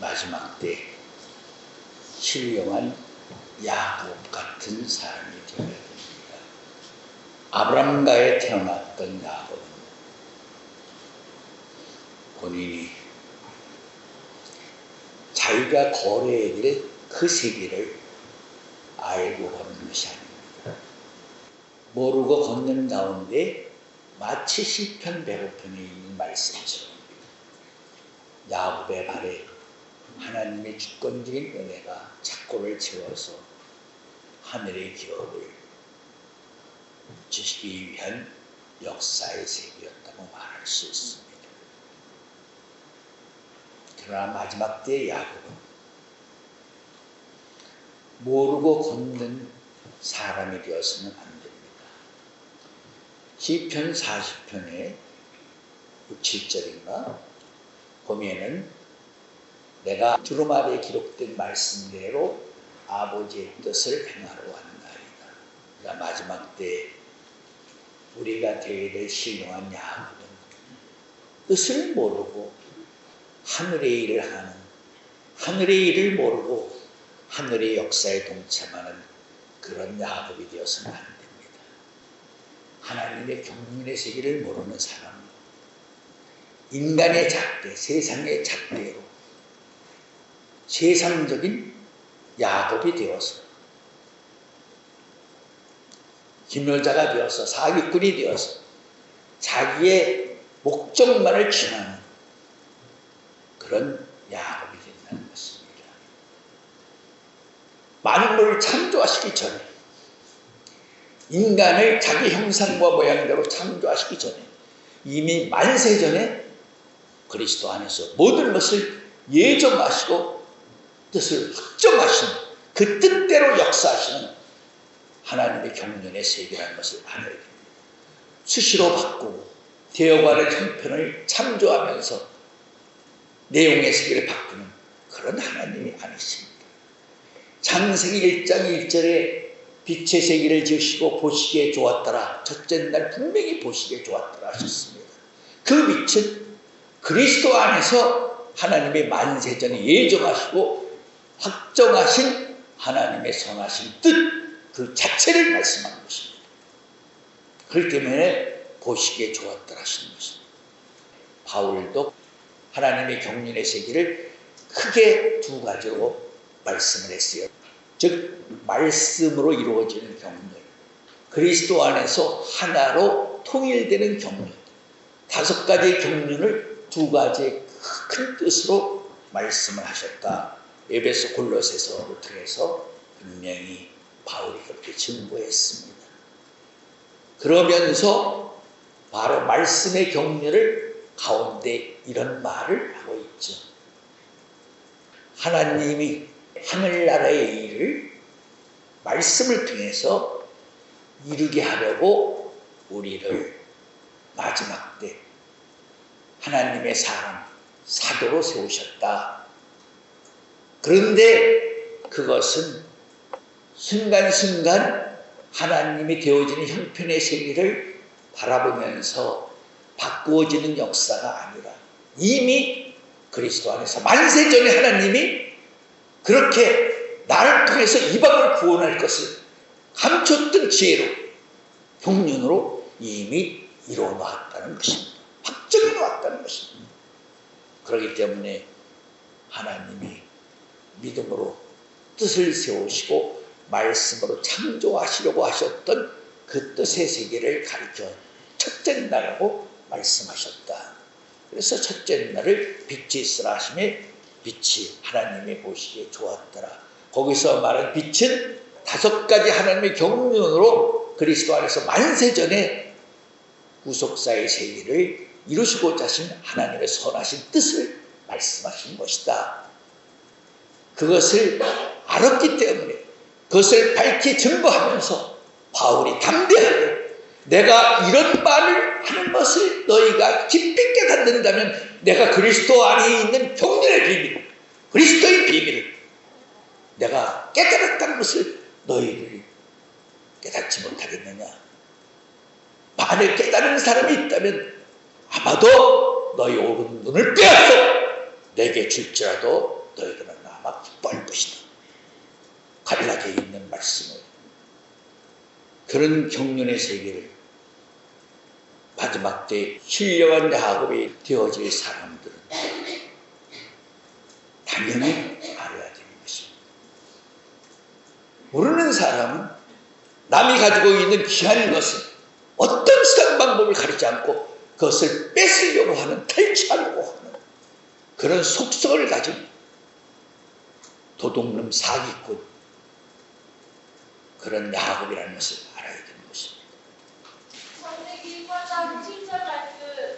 마지막 때 신령한 야곱 같은 사람이 되어야 됩니다. 아브람가에 태어났던 야곱은 본인이 자기가 거래해야 될 그 세계를 알고 걷는 것이 아닙니다. 모르고 걷는 가운데 마치 시편 105편에 있는 말씀처럼 야곱의 발에 하나님의 주권적인 은혜가 착고를 채워서 하늘의 기업을 주시기 위한 역사의 세계였다고 말할 수 있습니다. 그러나 마지막 때의 야곱은 모르고 걷는 사람이 되어서는 안 됩니다. 시편 40편에 6, 7절인가 보면은 내가 두루마리에 기록된 말씀대로 아버지의 뜻을 행하러 왔나이다. 그러니까 마지막 때 우리가 되어야 될 신령한 야곱은 뜻을 모르고 하늘의 일을 하는, 하늘의 일을 모르고 하늘의 역사에 동참하는 그런 야곱이 되어서는 안 됩니다. 하나님의 경륜의 세계를 모르는 사람, 인간의 잣대, 세상의 잣대로 세상적인 야곱이 되어서 김여자가 되어서 사기꾼이 되어서 자기의 목적만을 취하는 그런 야곱이 된다는 것입니다. 만물을 창조하시기 전에 인간을 자기 형상과 모양대로 창조하시기 전에 이미 만세전에 그리스도 안에서 모든 것을 예정하시고 뜻을 확정하시는 그 뜻대로 역사하시는 하나님의 경륜의 세계라는 것을 알아야 됩니다. 수시로 바꾸고 되어가는 형편을 창조하면서 내용의 세계를 바꾸는 그런 하나님이 아니십니다. 창세기 1장 1절에 빛의 세계를 지으시고 보시기에 좋았더라. 첫째 날 분명히 보시기에 좋았더라 하셨습니다. 그 빛은 그리스도 안에서 하나님의 만세전에 예정하시고 확정하신 하나님의 선하신 뜻 그 자체를 말씀하는 것입니다. 그렇기 때문에 보시기에 좋았더라 하시는 것입니다. 바울도 하나님의 경륜의 세계를 크게 두 가지로 말씀을 했어요. 즉 말씀으로 이루어지는 경륜, 그리스도 안에서 하나로 통일되는 경륜, 다섯 가지의 경륜을 두 가지의 큰 뜻으로 말씀을 하셨다. 에베소 골로새서로 통해서 분명히 바울이 그렇게 증거했습니다. 그러면서 바로 말씀의 경륜을 가운데 이런 말을 하고 있죠. 하나님이 하늘나라의 일을 말씀을 통해서 이루게 하려고 우리를 마지막 때 하나님의 사람, 사도로 세우셨다. 그런데 그것은 순간순간 하나님이 되어지는 형편의 세계를 바라보면서 바꾸어지는 역사가 아니라 이미 그리스도 안에서 만세전에 하나님이 그렇게 나를 통해서 이방을 구원할 것을 감췄던 지혜로 경륜으로 이미 이루어 놓았다는 것입니다. 확정해 놓았다는 것입니다. 그렇기 때문에 하나님이 믿음으로 뜻을 세우시고 말씀으로 창조하시려고 하셨던 그 뜻의 세계를 가르쳐 첫째 날이라고 말씀하셨다. 그래서 첫째 날을 빛이 있으라 하심에 빛이 하나님이 보시기에 좋았더라. 거기서 말한 빛은 다섯 가지 하나님의 경륜으로 그리스도 안에서 만세전에 구속사의 세계를 이루시고자 하신 하나님의 선하신 뜻을 말씀하신 것이다. 그것을 알았기 때문에 그것을 밝히 증거하면서 바울이 담대하게 내가 이런 말을 하는 것을 너희가 깊이 깨닫는다면 내가 그리스도 안에 있는 경륜의 비밀, 그리스도의 비밀을 내가 깨달았다는 것을 너희들이 깨닫지 못하겠느냐. 만일 깨달은 사람이 있다면 아마도 너희 오른 눈을 빼앗어 내게 줄지라도 너희들은 아마 기뻐할 것이다. 갈라져 있는 말씀을, 그런 경륜의 세계를 마지막 때 신령한 야곱이 되어질 사람들은 당연히 알아야 되는 것입니다. 모르는 사람은 남이 가지고 있는 귀한 것을 어떤 수단 방법을 가리지 않고 그것을 뺏으려고 하는, 탈취하려고 하는 그런 속성을 가진 도둑놈, 사기꾼, 그런 야곱이라는 것을 알아야 되는 것입니다. 창세기 4장 7절 말씀,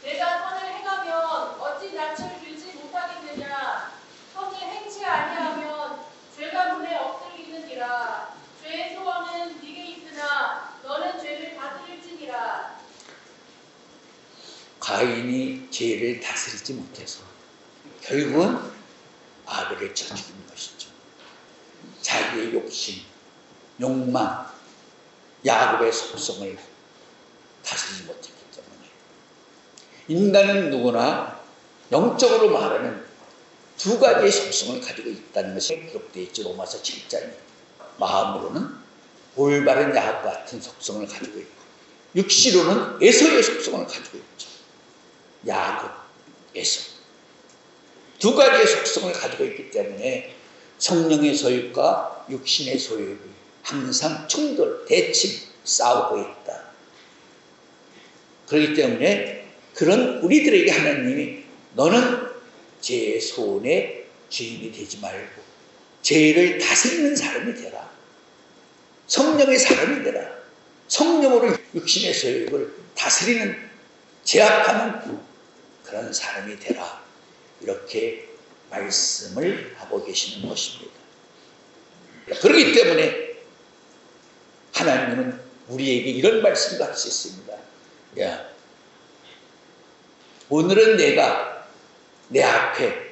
내가 선을 행하면 어찌 낯을 들지 못하겠느냐. 선을 행치 아니하면 죄가 문에 엎드리느니라. 죄의 소원은 네게 있으나 너는 죄를 다스릴지니라. 가인이 죄를 다스리지 못해서 결국은 아벨을 쳐 죽인 것이죠. 자기의 욕심, 욕망, 야곱의 속성을 다스리지 못했기 때문에. 인간은 누구나 영적으로 말하는 두 가지의 속성을 가지고 있다는 것이 기록되어 있죠. 로마서 7장에. 마음으로는 올바른 야곱 같은 속성을 가지고 있고, 육시로는 에서의 속성을 가지고 있죠. 야곱, 에서. 두 가지의 속성을 가지고 있기 때문에 성령의 소유과 육신의 소유를 항상 충돌, 대칭, 싸우고 있다. 그렇기 때문에 그런 우리들에게 하나님이 너는 죄의 소원의 주인이 되지 말고 죄를 다스리는 사람이 되라. 성령의 사람이 되라. 성령으로 육신의 소유를 다스리는, 제압하는 그런 사람이 되라. 이렇게 말씀을 하고 계시는 것입니다. 그렇기 때문에 하나님은 우리에게 이런 말씀도 하셨습니다. 야, 오늘은 내가 내 앞에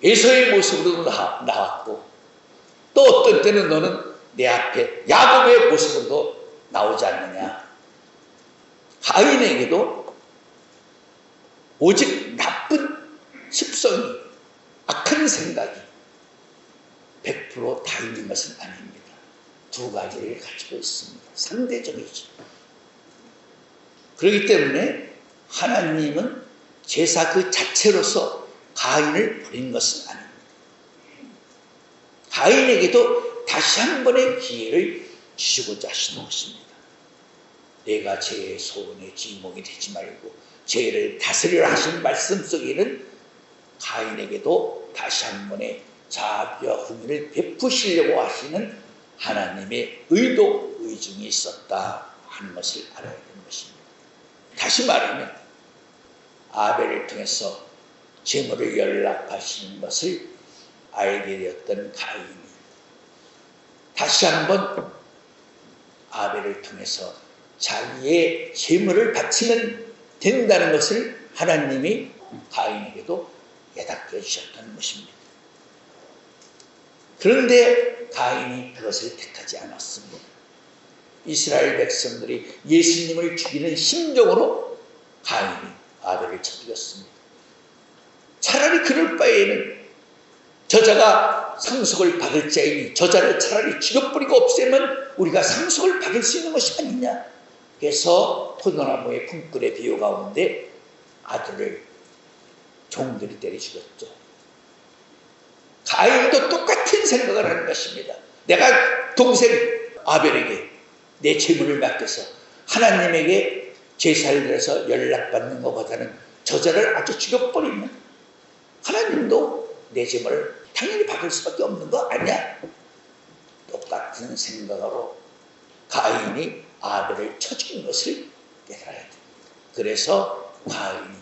에서의 모습으로 나왔고, 또 어떤 때는 너는 내 앞에 야곱의 모습으로도 나오지 않느냐. 가인에게도 오직 나쁜 습성이, 악한 생각이 100% 다 있는 것은 아닙니다. 두 가지를 가지고 있습니다. 상대적이죠. 그렇기 때문에 하나님은 제사 그 자체로서 가인을 버린 것은 아닙니다. 가인에게도 다시 한 번의 기회를 주시고자 하시는 것입니다. 내가 죄의 소원의 주인공이 되지 말고 죄를 다스리라 하신 말씀 속에는 가인에게도 다시 한 번의 자비와 훈계를 베푸시려고 하시는 하나님의 의도, 의중이 있었다 하는 것을 알아야 되는 것입니다. 다시 말하면 아벨을 통해서 재물을 연락하시는 것을 알게 되었던 가인이 다시 한번 아벨을 통해서 자기의 재물을 바치면 된다는 것을 하나님이 가인에게도 깨닫게 해주셨다는 것입니다. 그런데 가인이 그것을 택하지 않았습니다. 이스라엘 백성들이 예수님을 죽이는 심정으로 가인이 아벨을 쳐 죽였습니다. 차라리 그럴 바에는 저자가 상속을 받을 자이니 저자를 차라리 죽여버리고 없애면 우리가 상속을 받을 수 있는 것이 아니냐. 그래서 포도나무의 품꾼의 비유 가운데 아들을 종들이 때려 죽였죠. 가인도 똑같은 생각을 하는 것입니다. 내가 동생 아벨에게 내 재물을 맡겨서 하나님에게 제사를 드려서 연락받는 것보다는 저자를 아주 죽여버리면 하나님도 내 재물을 당연히 받을 수밖에 없는 거 아니야. 똑같은 생각으로 가인이 아벨을 쳐 죽인 것을 깨달아야 됩니다. 그래서 가인이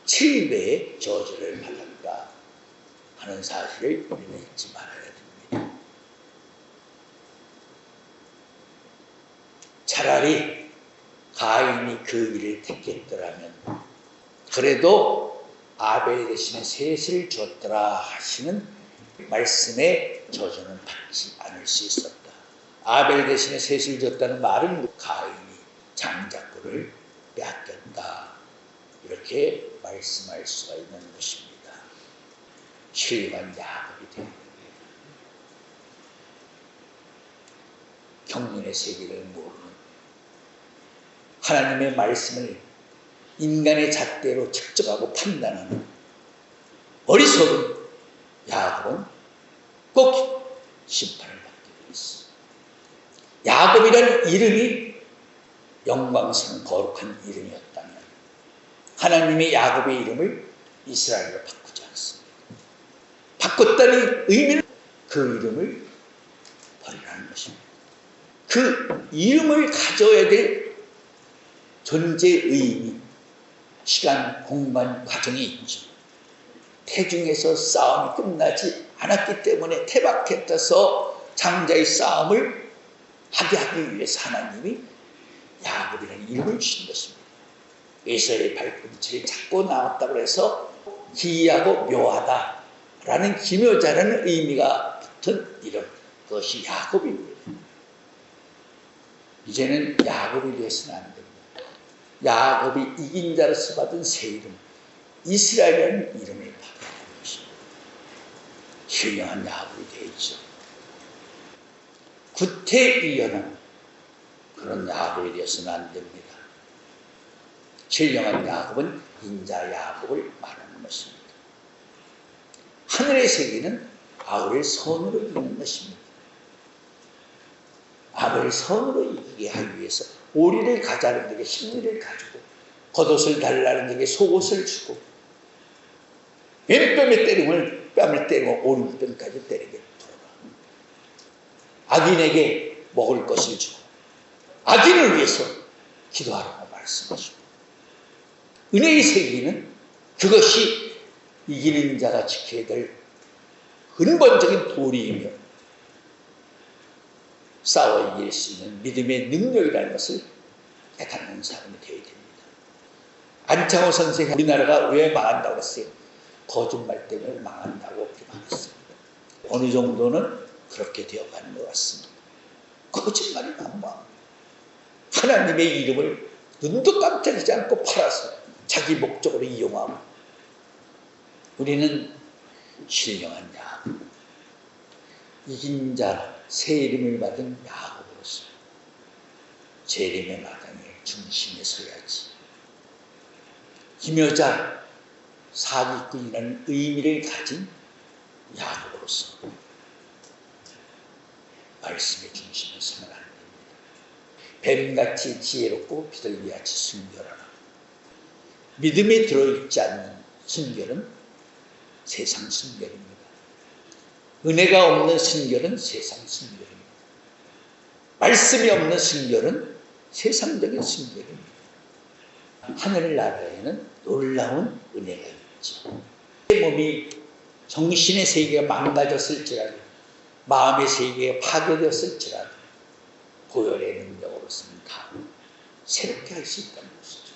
7배의 저주를 받았다 하는 사실을 우리는 잊지 말아야 됩니다. 차라리 가인이 그 일을 택했더라면 그래도 아벨 대신에 셋을 줬더라 하시는 말씀의 저주는 받지 않을 수 있었다. 아벨 대신에 셋을 줬다는 말은 가인이 장자권을 빼앗겼다. 이렇게 말씀할 수가 있는 것입니다. 신령한 야곱이 되는 겁니다. 경륜의 세계를 모르는, 하나님의 말씀을 인간의 잣대로 측정하고 판단하는 어리석은 야곱은 꼭 심판을 받게 되어 있습니다. 야곱이라는 이름이 영광스러운 거룩한 이름이었다면 하나님이 야곱의 이름을 이스라엘로 바꾸지 않습니다. 바꿨다는 의미는 그 이름을 버리라는 것입니다. 그 이름을 가져야 될 존재의 의미, 시간, 공간, 과정이 있죠. 태중에서 싸움이 끝나지 않았기 때문에 태박해서 장자의 싸움을 하게 하기 위해서 하나님이 야곱이라는 이름을 주신 것입니다. 에서의 발꿈치를 잡고 나왔다고 해서 기이하고 묘하다라는 기묘자라는 의미가 붙은 이름, 그것이 야곱입니다. 이제는 야곱이 되어서는 안 됩니다. 야곱이 이긴 자로서 받은 새 이름, 이스라엘이라는 이름을 받아야 하는 것입니다. 신령한 야곱이 되어있죠. 구태의연한 그런 야곱이 되어서는 안 됩니다. 신령한 야곱은 인자 야곱을 말하는 것입니다. 하늘의 세계는 아벨의 선으로 이기는 것입니다. 아벨의 선으로 이기게 하기 위해서 오리를 가자는 데게 심리를 가지고 겉옷을 달라는 데게 속옷을 주고 왼뺨에 때리면 뺨을 때리고 오른편까지 때리게 돌아가. 악인에게 먹을 것을 주고 악인을 위해서 기도하라고 말씀하시고, 은혜의 세계는 그것이 이기는 자가 지켜야 될 근본적인 도리이며 싸워 이길 수 있는 믿음의 능력이라는 것을 깨닫는 사람이 되어야 됩니다. 안창호 선생이 우리나라가 왜 망한다고 했어요? 거짓말 때문에 망한다고 그렇게 말했습니다. 어느 정도는 그렇게 되어가는 것 같습니다. 거짓말이 망합니다. 하나님의 이름을 눈도 깜짝이지 않고 팔아서 자기 목적으로 이용하고, 우리는 신령한 야곱, 이긴 자, 새 이름을 받은 야곱으로서 재림의 마당에 중심에 서야지. 기묘자, 사기꾼이라는 의미를 가진 야곱으로서 말씀의 중심에 서면 안 됩니다. 뱀같이 지혜롭고 비둘기같이 순결하라. 믿음에 들어있지 않는 순결은 세상 순결입니다. 은혜가 없는 순결은 세상 순결입니다. 말씀이 없는 순결은 세상적인 순결입니다. 하늘나라에는 놀라운 은혜가 있죠. 몸이 정신의 세계가 망가졌을지라도, 마음의 세계가 파괴되었을지라도 보혈의 능력으로서는 다 새롭게 할 수 있다는 것이죠.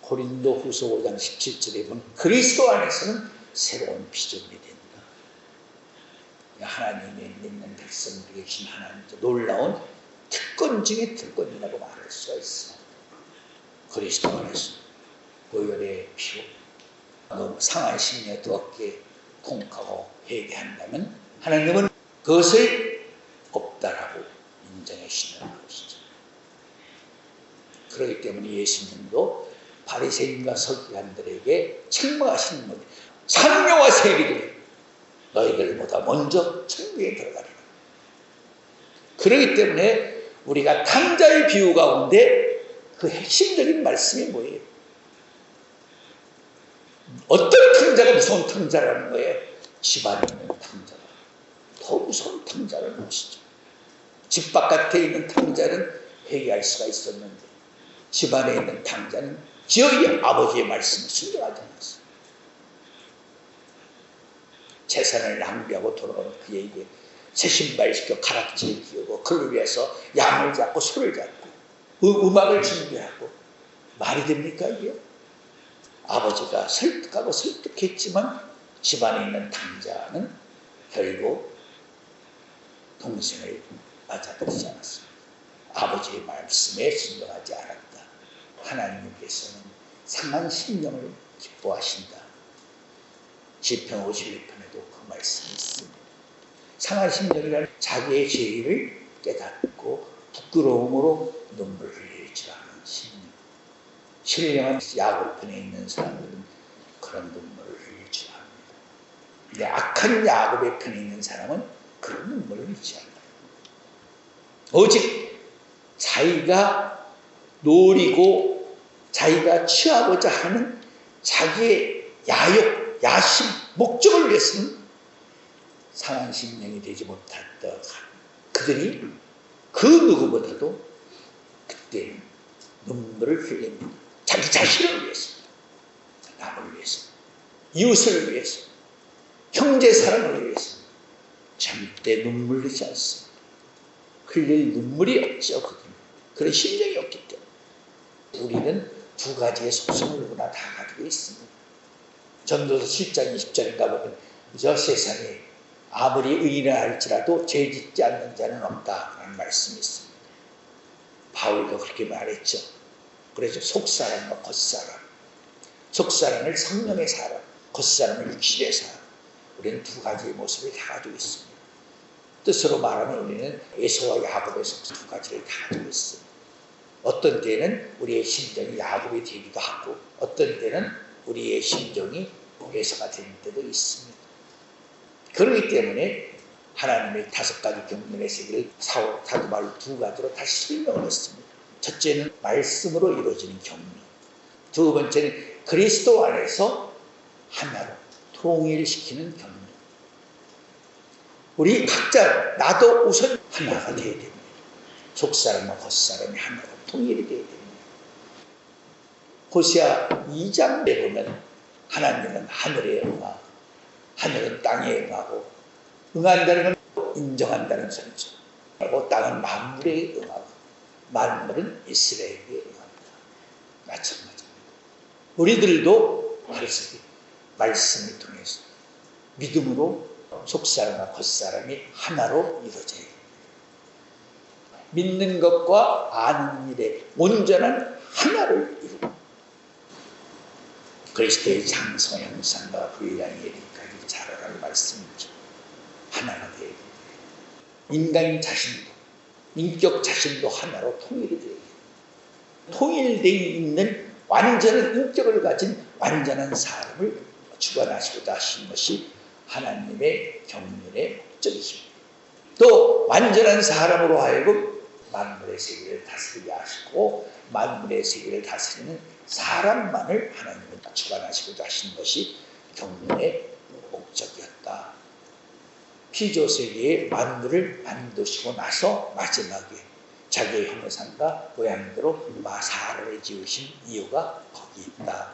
고린도 후서 5장 17절에 보면 그리스도 안에서는 새로운 피조물이 된다. 하나님의 믿는 백성들에게 주신 하나님의 놀라운 특권 중에 특권이라고 말할 수가 있습니다. 그리스도 안에서 보혈의 피로 너무 상한 심령에 두렵게 통하고 회개한다면 하나님은 그것을 없다라고 인정해 주시는 것이죠. 그렇기 때문에 예수님도 바리새인과 서기관들에게 책망하시는 거예요. 산녀와 세리들이 너희들보다 먼저 천국에 들어가리라. 그렇기 때문에 우리가 탕자의 비유 가운데 그 핵심적인 말씀이 뭐예요? 어떤 탕자가 무서운 탕자라는 거예요? 집안에 있는 탕자가 더 무서운 탕자라는 것이죠. 집 바깥에 있는 탕자는 회개할 수가 있었는데 집안에 있는 탕자는 저희 아버지의 말씀을 순종하지 않았어요. 재산을 낭비하고 돌아오는 그에게 새 신발 시켜 가락지를 끼우고 그를 위해서 양을 잡고 소를 잡고 음악을 준비하고 말이 됩니까 이게? 아버지가 설득하고 설득했지만 집안에 있는 탕자는 결국 동생을 맞아들이지 않았습니다. 아버지의 말씀에 순종하지 않았다. 하나님께서는 상한 심령을 기뻐하신다. 시편 51편에도 그 말씀이 있습니다. 상한 심령이라는 자기의 죄를 깨닫고 부끄러움으로 눈물을 흘리지 않은 심령. 신령한 야곱편에 있는 사람들은 그런 눈물을 흘리지 않습니다. 근데 악한 야곱의 편에 있는 사람은 그런 눈물을 흘리지 않아요. 오직 자기가 노리고 자기가 취하고자 하는 자기의 야욕, 야심, 목적을 위해서는 상한 심령이 되지 못했다. 그들이 그 누구보다도 그때는 눈물을 흘립니다. 자기 자신을 위해서, 남을 위해서, 이웃을 위해서, 형제 사랑을 위해서 절대 눈물 흘리지 않습니다. 흘릴 눈물이 없죠. 그들은. 그런 심령이 없기 때문에. 우리는 두 가지의 속성을 누구나 다 가지고 있습니다. 전도서 7장 20절인가 보면 저 세상에 아무리 의인을 할지라도 죄 짓지 않는 자는 없다라는 말씀이 있습니다. 바울도 그렇게 말했죠. 그래서 속사람과 겉사람. 속사람을 성령의 사람, 겉사람을 육신의 사람. 우리는 두 가지의 모습을 다 가지고 있습니다. 뜻으로 말하면 우리는 에서와 야곱의 속성 두 가지를 다 가지고 있습니다. 어떤 때는 우리의 심정이 야곱이 되기도 하고 어떤 때는 우리의 심정이 에서가 되는 때도 있습니다. 그렇기 때문에 하나님의 5가지 경륜의 세계를 사도 바울 2가지로 다시 설명을 했습니다. 첫째는 말씀으로 이루어지는 경륜, 두 번째는 그리스도 안에서 하나로 통일시키는 경륜. 우리 각자 나도 우선 하나가 되어야 됩니다. 속사람과 겉사람이 하나로 통일이 되어야 됩니다. 호세아 2장에 보면 하나님은 하늘에 응하고 하늘은 땅에 응하고 응한다는 건 인정한다는 소리죠. 그리고 땅은 만물에 응하고 만물은 이스라엘에 응합니다. 마찬가지입니다. 우리들도 말씀을 통해서 믿음으로 속사람과 겉사람이 하나로 이루어져야 됩니다. 믿는 것과 아는 일에 온전한 하나를 이루고 그리스도의 장성 형상과 분량에 이르기까지 자라라는 말씀이죠. 하나가 되어야 됩니다. 인간 자신도 인격 자신도 하나로 통일이 되어야 됩니다. 통일되어 있는 완전한 인격을 가진 완전한 사람을 주관하시고자 하신 것이 하나님의 경륜의 목적이십니다. 또 완전한 사람으로 하여금 만물의 세계를 다스리게 하시고 만물의 세계를 다스리는 사람만을 하나님은 주관하시고자 하신 것이 경륜의 목적이었다. 피조세계의 만물을 만드시고 나서 마지막에 자기의 형상과 모양대로 사람을 지으신 이유가 거기 있다.